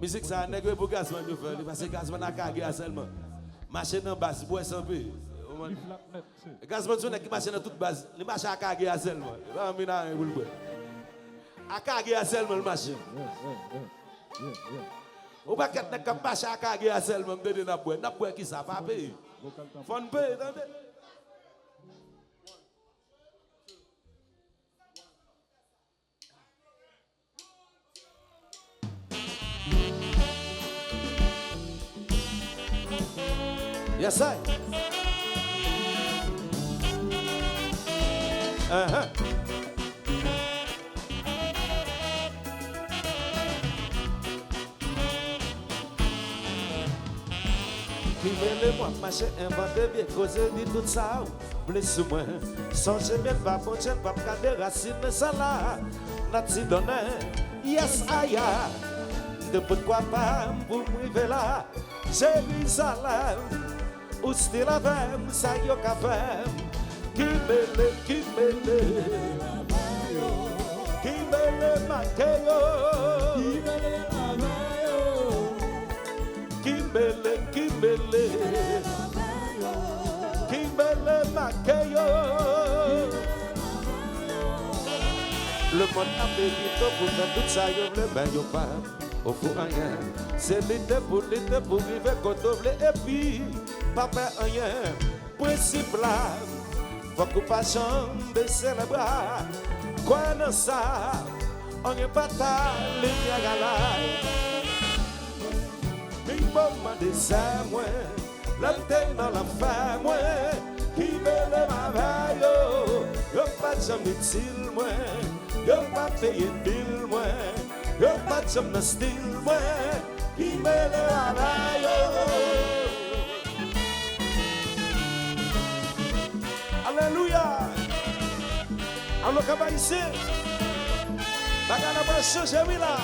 Musique ça n'est que pour Gazman de faire, parce que Gazman a cagé seulement. Machine en base, bois sans peu. Gazman son qui machine en toute base, le machine a cagé seulement. Là on a un boule. A cagé seulement le machine. Ou pas qu'être n'a machine a cagé seulement de n'a bois qui ça pas payer. Fon payer, attendez. Yes, sir. Qui veut moi, marcher, inventer, bien causer, dit tout ça. Blesse moi, songez bien, pas bon, tiens, pas garder racine, ça là. Nati donne, yes, aya. De pourquoi pas, pour m'arriver là. Jérusalem. Ou still a femme, ça y a femme. Qui me le maqueyo. Qui me le maqueyo. Le monde a mérité pour faire tout ça, yo le ben yo pas. Au fond rien, c'est l'été pour vivre côté et puis pas faire rien. Principe là, faut qu'on pas chambre célébrer. Quoi non ça, on est pas ta ligne à la. Mi bomba de ça moi, la tête dans la femme moi, qui me le mavayo, yo pas chambre utile moi, yo pas payer bill moi. Yo pas de me style, moi, qui me le halayo. Alléluia. Alors, comment ici? Bagana pour changer, oui là.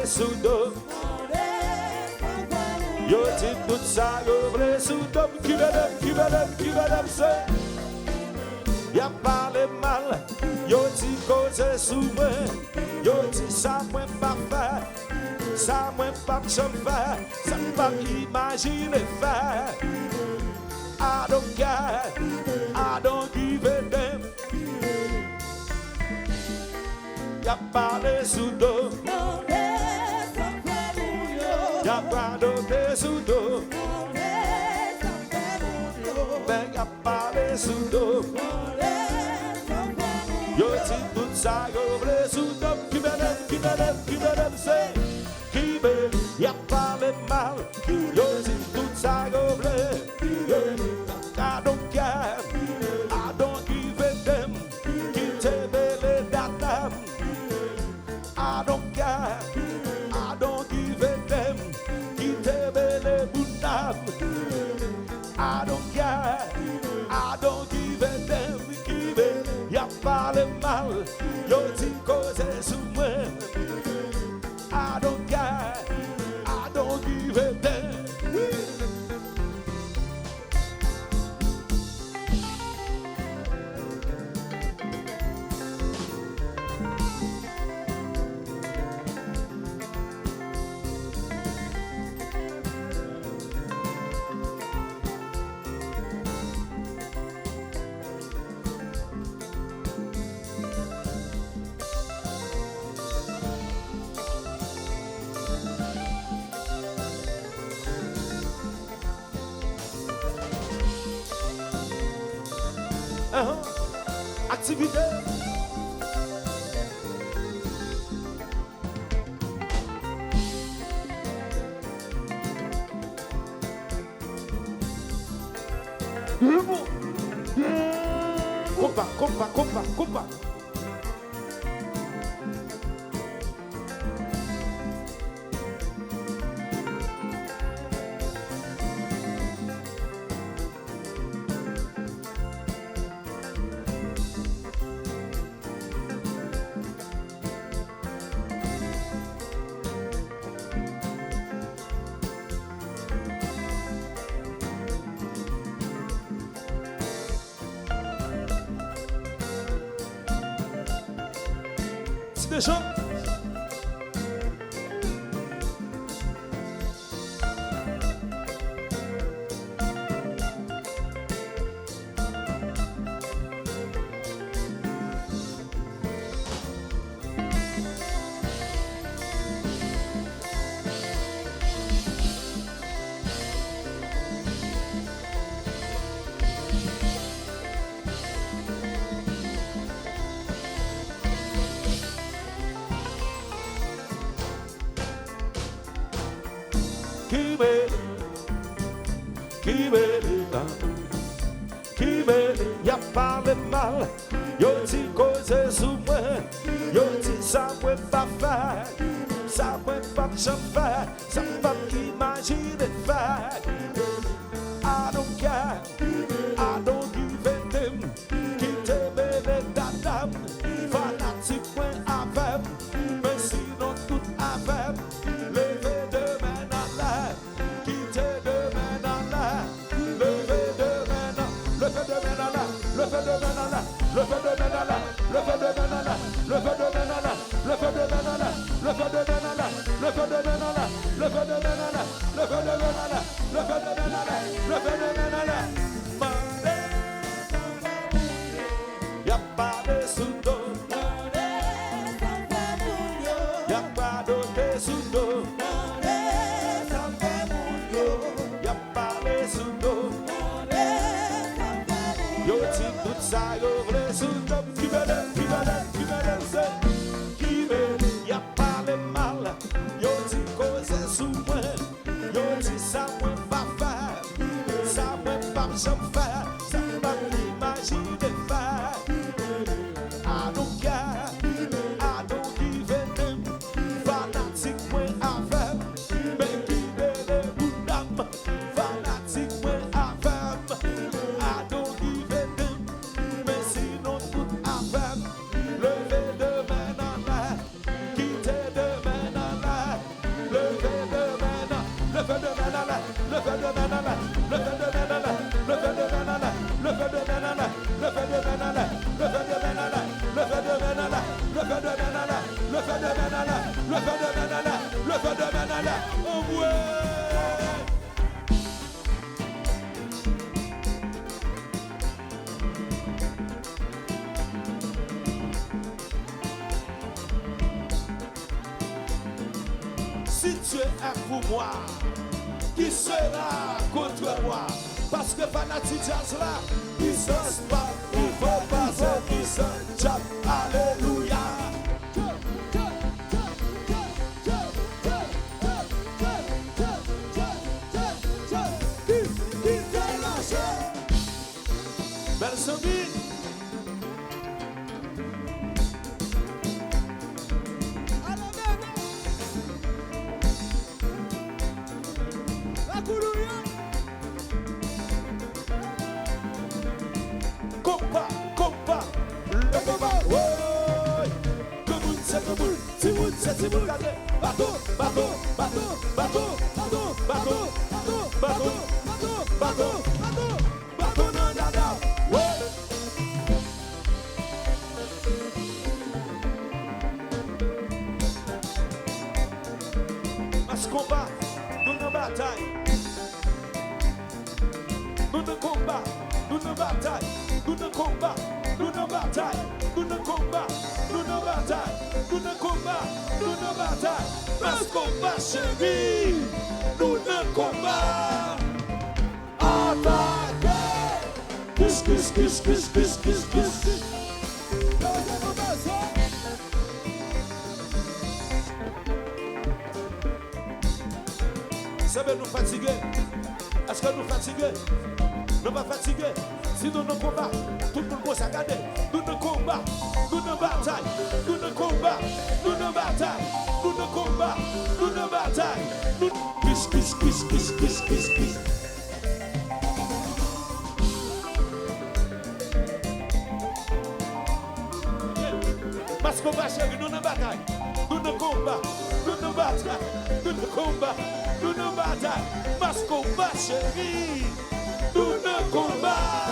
Soudo, yo ti tout ça yo vle soudo, qui va dem se, y'a parlé mal, yo ti cause souvent, yo ti ça moi pas faire, ça moi pas faire, ça pas imaginer faire. I don't care, I don't give a damn. Y'a parlé soudo. Y'a pas de soudo, ben y'a pas de soudo. Yo ti tout ça yo vle soudo, qui veut c'est, qui veut y'a pas le mal. Yo ti tout ça yo vle, I don't care, I don't give a damn. Qui te veut le datam, I don't care. I don't care, I don't give a damn, give it, y'a pas le mal, yo ti cause sous moi. I don't care, I don't give a damn. Activité. Compa, compa, compa, compa. Déjà. Y'a parlé mal, yo dit cause sous moi, yo dit ça peut pas faire, ça peut pas faire, ça peut pas imaginer faire. I don't care, I don't give a damn, qui te bébé dadam, fanatique point avec, mais sinon tout avec, levé de main dans l'air, qui te de main dans l'air, levé de main dans, levé de main dans l'air, levé de main dans l'air, levé de main dans l'air, levé de main dans l'air, levé de main dans l'air, levé de main dans l'air, levé de main dans l'air, levé de main dans l'air, levé de main dans l'air, levé de main dans l'air, levé de main dans l'air, levé de main dans l'air. Y'a pas de sous-dos, y'a pas de sous-dos, y'a pas de sous-dos. Yo ti tout ça, yo vle sous-dos, qui me y'a pas de mal, yo ti cause sous moi, yo ti ça moi pas faire, ça moi pas jamais faire, ça pas imaginer faire. I don't care, I don't give a damn, fanatique moi avec, mais qui bébé boudam, fanatique moi avec. I don't give a damn, mais sinon tout avec, levé de main dans l'air, quitter de main dans l'air, levé de main dans, levé de main dans l'air, levé de main dans l'air, levé de main dans l'air, levé de main dans l'air, levé de main dans l'air, levé de main dans l'air, levé de main dans l'air, levé de main dans l'air, levé de main dans l'air, levé de main dans l'air, levé de main dans l'air, levé de main dans l'air. Oh ouais. Si Dieu est pour moi, qui sera contre moi? Parce que fanatique jazz là, puissance pas, il faut pas se puissance, alléluia. Belle Sophie. Compa, compa, le compa, ouais. Que vous c'est que vous, si vous c'est si vous regardez, bateau, bateau, bateau, bateau, bateau, bateau, bateau, bateau, bateau, bateau, bateau, non dada, ouais. Mas combat, nous nous bataille, nous nous combat, nous nous bataille. Nous ne combat, nous ne bataille, nous ne combat, nous ne bataille, nous ne combat, nous ne bataille. Parce qu'on va chérie, nous ne combat. Attaquez! Kiss, kiss, kiss, kiss, kiss, kiss, kiss. Ça veut nous fatiguer. Est-ce que nous fatiguer? nous pas fatigués. Si nous nous combat, tout le monde peut s'agarder. Nous nous combat, nous nous bataille, nous nous combat, nous nous bataille, nous nous combat, nous nous bataille. Nous kiss. Parce qu'on va chérie, nous nous bataille, nous nous combat, nous nous bataille, nous nous combat, nous nous bataille. Parce qu'on va chérie, nous nous combat.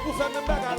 Vous faites même bagarre